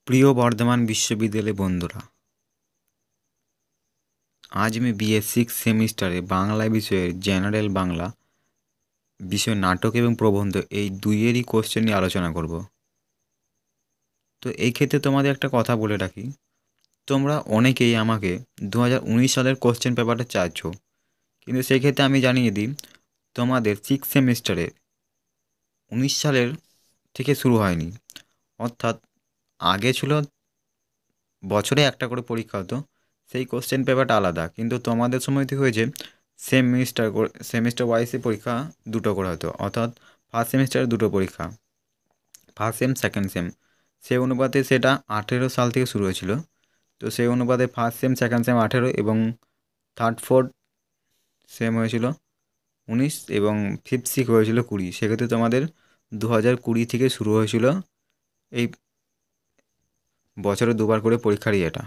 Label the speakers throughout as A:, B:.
A: প্রিয় বর্ধমান বিশ্ববিদ্যালয় বন্ধুরা, আজ আমি বিএ সিক্স সেমিস্টারে বাংলা বিষয়ের জেনারেল বাংলা বিষয় নাটক এবং প্রবন্ধ এই দুইয়েরই কোশ্চেন নিয়ে আলোচনা করব। তো এই ক্ষেত্রে তোমাদের একটা কথা বলে রাখি, তোমরা অনেকেই আমাকে 2019 সালের কোশ্চেন পেপারটা চাইছো, কিন্তু সেই ক্ষেত্রে আমি জানিয়ে দিই, তোমাদের সিক্স সেমিস্টারে 19 সালের থেকে শুরু হয়নি। অর্থাৎ আগে ছিল বছরে একটা করে পরীক্ষা হতো, সেই কোশ্চেন পেপারটা আলাদা, কিন্তু তোমাদের সময় থেকে হয়েছে সেমিস্টার ওয়াইজে পরীক্ষা দুটো করে হতো। অর্থাৎ ফার্স্ট সেমিস্টারে দুটো পরীক্ষা, ফার্স্ট সেম সেকেন্ড সেম, সেই অনুপাতে সেটা 18 সাল থেকে শুরু হয়েছিল। তো সেই অনুপাতে ফার্স্ট সেম সেকেন্ড সেম 18 এবং থার্ড ফোর্থ সেম হয়েছিল 19 এবং ফিফথ সিক্স হয়েছিল 20। সেক্ষেত্রে তোমাদের 2020 থেকে শুরু হয়েছিল এই বছরে দুবার করে পরীক্ষার ইয়েটা,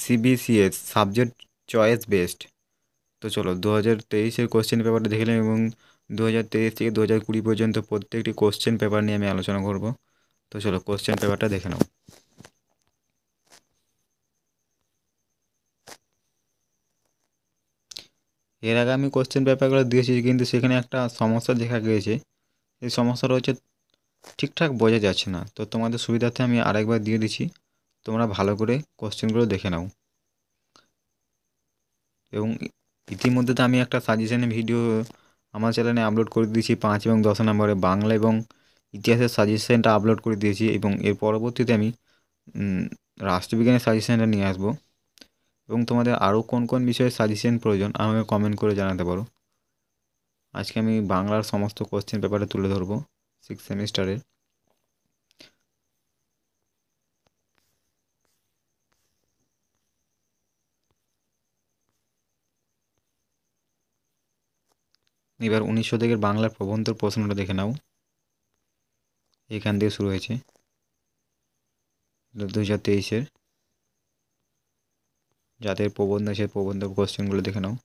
A: সিবিসিএস সাবজেক্ট চয়েস বেসড। তো চলো 2023-এর কোশ্চেন পেপারটা দেখে নিলাম এবং 2023 থেকে 2020 পর্যন্ত প্রত্যেকটি কোশ্চেন পেপার নিয়ে আমি আলোচনা করব। তো চলো কোশ্চেন পেপারটা দেখে নাও। এর আগে আমি কোশ্চেন পেপারগুলো দিয়েছি, কিন্তু সেখানে একটা সমস্যা দেখা গিয়েছে। এই সমস্যাটা হচ্ছে ঠিকঠাক বোঝা যাচ্ছে না। তো তোমাদের সুবিধার্থে আমি আরেকবার দিয়ে দিচ্ছি, তোমরা ভালো করে কোশ্চেনগুলো দেখে নাও। এবং ইতিমধ্যে তো আমি একটা সাজেশনের ভিডিও আমার চ্যানেলে আপলোড করে দিয়েছি, 5 এবং 10 নম্বরে বাংলা এবং ইতিহাসের সাজেশনটা আপলোড করে দিয়েছি, এবং এর পরবর্তীতে আমি রাষ্ট্রবিজ্ঞানের সাজেশনটা নিয়ে আসবো। এবং তোমাদের আরও কোন কোন বিষয়ে সাজেশন প্রয়োজন আমাকে কমেন্ট করে জানাতে পারো। আজকে আমি বাংলার সমস্ত কোশ্চেন পেপারে তুলে ধরবো সিক্স সেমিস্টারের। এবার 19 শতকের বাংলার প্রবন্ধের প্রশ্নটা দেখে নাও। এখান থেকে শুরু হয়েছে 2023-এর, যাদের প্রবন্ধ আছে প্রবন্ধ কোশ্চেনগুলো দেখে নাও।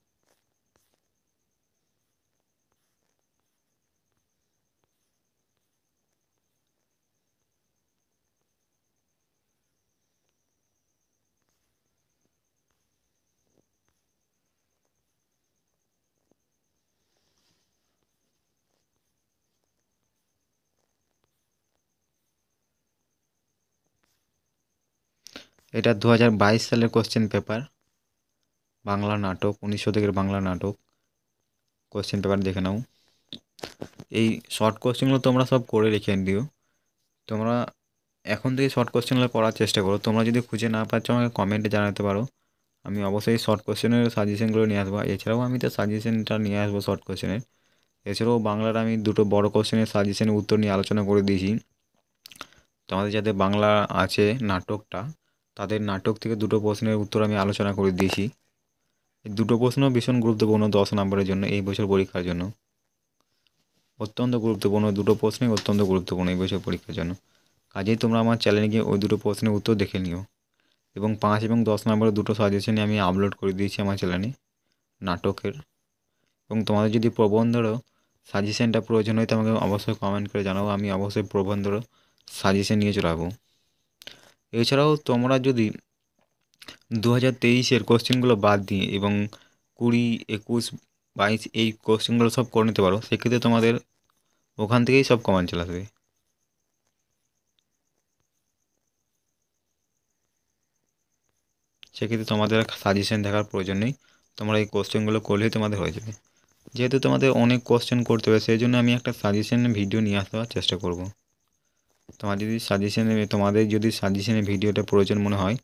A: এটা 2022 সালের কোশ্চেন পেপার, বাংলা নাটক, 19 শতকের বাংলা নাটক কোশ্চেন পেপার দেখে নাও। এই শর্ট কোশ্চেনগুলো তোমরা সব করে রেখে দিও। তোমরা এখন থেকে শর্ট কোশ্চেনগুলো পড়ার চেষ্টা করো। তোমরা যদি খুঁজে না পাচ্ছ আমাকে কমেন্টে জানাতে পারো, আমি অবশ্যই শর্ট কোশ্চেনের সাজেশনগুলো নিয়ে আসবো। এছাড়াও আমি তো সাজেশনটা নিয়ে আসবো শর্ট কোশ্চেনের। এছাড়াও বাংলার আমি দুটো বড় কোশ্চেনের সাজেশনের উত্তর নিয়ে আলোচনা করে দিয়েছি। তোমাদের যাদের বাংলা আছে নাটকটা, তাদের নাটক থেকে দুটো প্রশ্নের উত্তর আমি আলোচনা করে দিয়েছি। এই দুটো প্রশ্ন ভীষণ গুরুত্বপূর্ণ 10 নম্বরের জন্য, এই বছর পরীক্ষার জন্য অত্যন্ত গুরুত্বপূর্ণ। দুটো প্রশ্নই অত্যন্ত গুরুত্বপূর্ণ এই বছর পরীক্ষার জন্য। কাজেই তোমরা আমার চ্যানেলে গিয়ে ওই দুটো প্রশ্নের উত্তর দেখে নিও। এবং 5 এবং 10 নম্বরের দুটো সাজেশনই আমি আপলোড করে দিয়েছি আমার চ্যানেলে নাটকের। এবং তোমাদের যদি প্রবন্ধেরও সাজেশনটা প্রয়োজন হয় তো আমাকে অবশ্যই কমেন্ট করে জানাও, আমি অবশ্যই প্রবন্ধেরও সাজেশন নিয়ে চলে আসবো। এছাড়াও তোমরা যদি 2023-এর কোশ্চেনগুলো বাদ দিয়ে এবং 20, 21, 22 এই কোশ্চেনগুলো সব করে নিতে পারো, সেক্ষেত্রে তোমাদের ওখান থেকেই সব কমন চলে আসবে। সেক্ষেত্রে তোমাদের সাজেশন দেখার প্রয়োজন নেই, তোমরা এই কোশ্চেনগুলো করলেই তোমাদের হয়ে যাবে। যেহেতু তোমাদের অনেক কোশ্চেন করতে হবে, সেই জন্য আমি একটা সাজেশন ভিডিও নিয়ে আসার চেষ্টা করব। তোমাদের যদি সাজেশনের ভিডিওটা প্রয়োজন মনে হয়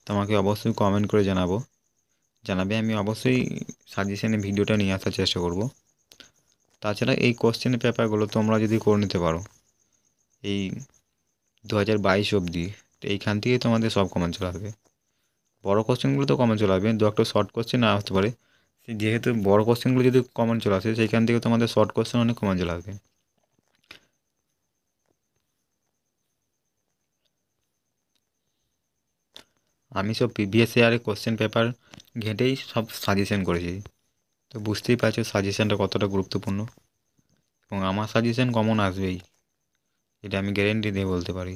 A: তোমাকে অবশ্যই কমেন্ট করে জানাবে, আমি অবশ্যই সাজেশনের ভিডিওটা নিয়ে আসার চেষ্টা করব। তাছাড়া এই কোশ্চেনের পেপারগুলো তোমরা যদি করে নিতে পারো এই 2022 অবধি, তো এইখান থেকেই তোমাদের সব কমন চলে আসবে। বড় কোশ্চেনগুলো তো কমন চলে আসবে, দু একটা শর্ট কোশ্চেন না আসতে পারে। যেহেতু বড় কোশ্চেনগুলো যদি কমন চলে আসে, সেইখান থেকে তোমাদের শর্ট কোশ্চেন অনেক কমন চলে আসবে। আমি সব প্রিভিয়াস ইয়ারের কোশ্চেন পেপার ঘেঁটেই সব সাজেশন করেছি। তো বুঝতেই পারছো সাজেশনটা কতটা গুরুত্বপূর্ণ, এবং আমার সাজেশন কমন আসবেই। এটা আমি গ্যারেন্টি দিয়ে বলতে পারি।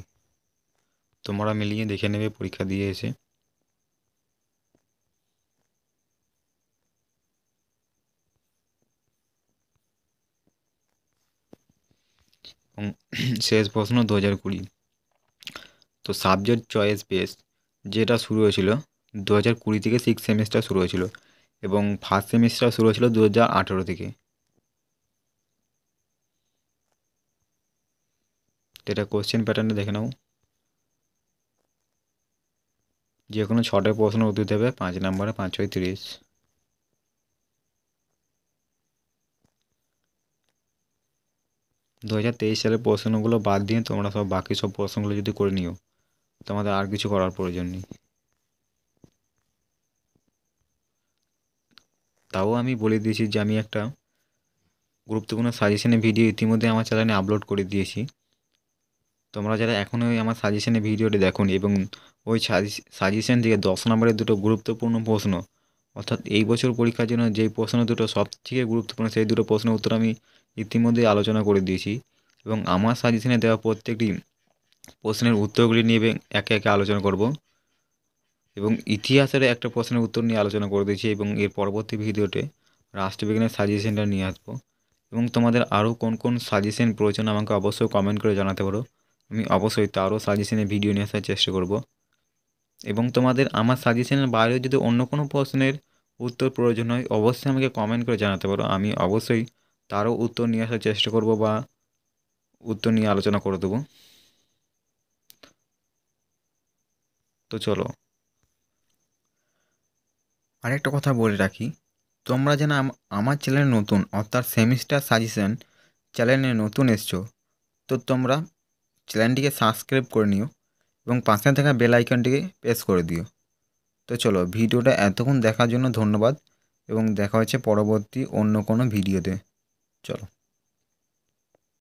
A: তোমরা মিলিয়ে দেখে নেবে পরীক্ষা দিয়ে এসে। এবং শেষ প্রশ্ন 2020। তো সাবজেক্ট চয়েস বেস যেটা শুরু হয়েছিল 2020 থেকে 6 সেমিস্টার শুরু হয়েছিল, এবং ফার্স্ট সেমিস্টার শুরু হয়েছিল 2018 থেকে। এটা কোশ্চেন প্যাটার্নে দেখে নাও। যে কোনো 6টে প্রশ্ন উত্তর দেবে 5 নম্বরে, 5 ছয় 30। 2023 সালের প্রশ্নগুলো বাদ দিয়ে তোমরা সব বাকি সব প্রশ্নগুলো যদি করে নিও, তোমাদের আর কিছু করার প্রয়োজন নেই। তাও আমি বলে দিয়েছি যে আমি একটা গুরুত্বপূর্ণ সাজেশনের ভিডিও ইতিমধ্যে আমার চ্যানেলে আপলোড করে দিয়েছি। তোমরা যারা এখনও ওই আমার সাজেশনের ভিডিওটি দেখোনি এবং ওই সাজেশন থেকে 10 নম্বরের দুটো গুরুত্বপূর্ণ প্রশ্ন, অর্থাৎ এই বছর পরীক্ষার জন্য যেই প্রশ্ন দুটো সবথেকে গুরুত্বপূর্ণ সেই দুটো প্রশ্নের উত্তর আমি ইতিমধ্যেই আলোচনা করে দিয়েছি, এবং আমার সাজেশনে দেওয়া প্রত্যেকটি প্রশ্নের উত্তরগুলি নিয়ে একে একে আলোচনা করব। এবং ইতিহাসের একটা প্রশ্নের উত্তর নিয়ে আলোচনা করে দিয়েছি, এবং এর পরবর্তী ভিডিওতে রাষ্ট্রবিজ্ঞানের সাজেশনটা নিয়ে আসবো। এবং তোমাদের আরও কোন কোন সাজেশন প্রয়োজন আমাকে অবশ্যই কমেন্ট করে জানাতে পারো, আমি অবশ্যই তারও সাজেশনের ভিডিও নিয়ে আসার চেষ্টা করব। এবং তোমাদের আমার সাজেশনের বাইরেও যদি অন্য কোনো প্রশ্নের উত্তর প্রয়োজন হয় অবশ্যই আমাকে কমেন্ট করে জানাতে পারো, আমি অবশ্যই তারও উত্তর নিয়ে আসার চেষ্টা করব বা উত্তর নিয়ে আলোচনা করে দেবো। তো চলো, আরেকটা কথা বলে রাখি, তোমরা যেন আমার চ্যানেলে নতুন, অর্থাৎ সেমিস্টার সাজেশন চ্যানেলে নতুন এসছো, তো তোমরা চ্যানেলটিকে সাবস্ক্রাইব করে নিও এবং পাশে থাকা বেল আইকনটিকে প্রেস করে দিও। তো চলো, ভিডিওটা এতক্ষণ দেখার জন্য ধন্যবাদ, এবং দেখা হচ্ছে পরবর্তী অন্য কোনো ভিডিওতে। চলো।